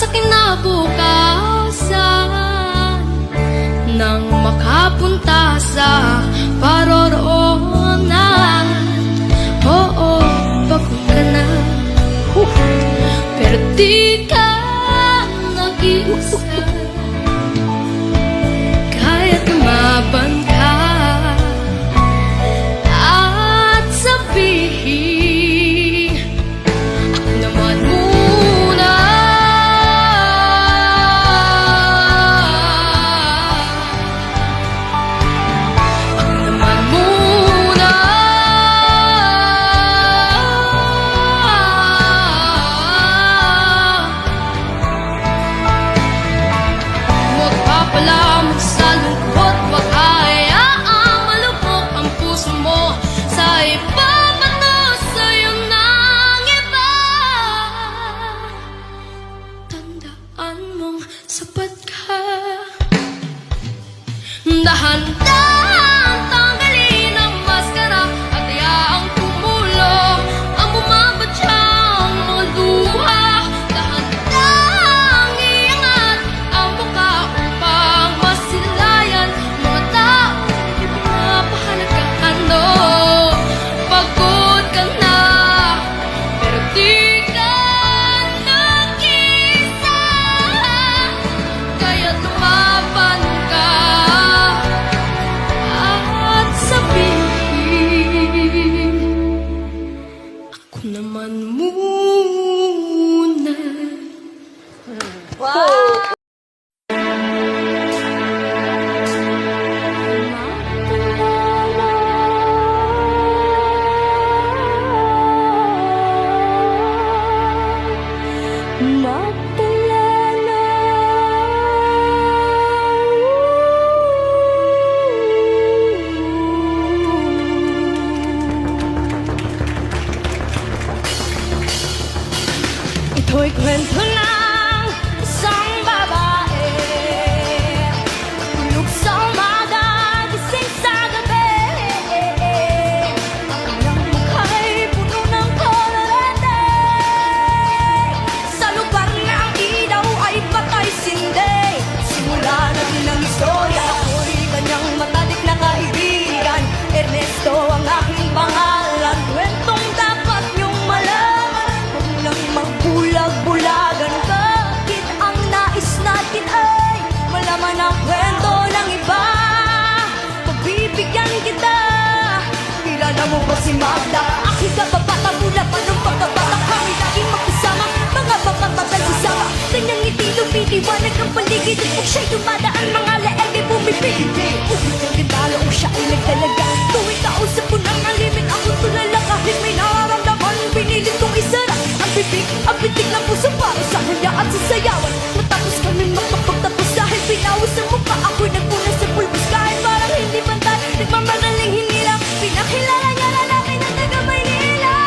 sa kinabukasan nang makapunta sa paroroonan. Oo, pagod ka na, pero di ka nag-iisa. Kaya't lumaban ka at sabihin, ako naman muna. Ako naman muna. Magpapalamot sa lungkot, wag hayaang malubog ang puso mo sa iba pato sa'yo ng iba. Tandaan mong sapat ka. Dahan-dahan tanggalin ang maskara at hayaang tumulong ang bumabadyang mga luha. Dahan-dahang iangat ang muka upang masilayan mga taong ipinapahalagaan. No, pagod ka na, pero di ka nag-isa. Kaya't lumaban ka at sabihin, ako naman muna. Ito'y kwento ng isang babae, tulog sa umaga, gising sa gabi. Ang kanyang mukha'y puno ng kolorete. Sa lugar na ang ilaw ay patay sindi. Simula na din ang istorya, ako'y kanyang matadik na kaibigan. Ernesto ang aking pangalan, kwentong dapat niyong malaman. Huwag nang magbulag-bulagan, bakit ang nais natin ay malaman ang kwento ng iba. Pagbibigyan kita, kilala mo ba si Magda? Aking kababata mula pa nung pagkabata, kami laging magkasama, mga mapapatay sasama. Kanyang ngiti lumiliwanag ang paligid, kung siya'y dumadaan mga leeg ay bumibili. Kung gitalo o siya ay nagtalaga, tuwing kausap ko nang alimit ako tulala. Kahit may nararamdaman, pinilit kong isara ang bibig, ang pitik ng puso para sa kanya at sasayawan. Matapos kami makapagtapos dahil pinawas ang mukha, ako'y nagpuna sa pulbos. Kahit parang hindi pantay, nagmamanaling hinirang, pinakilala niya na namin ang taga Maynila.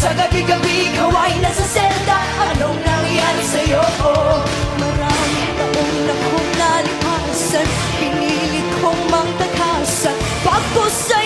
Sa gabi-gabi, ikaw ay nasa selda. Anong nangyari sa'yo? Maraming taong na kong nalipasan, pinilit kong mangtakasan bago sa'yo.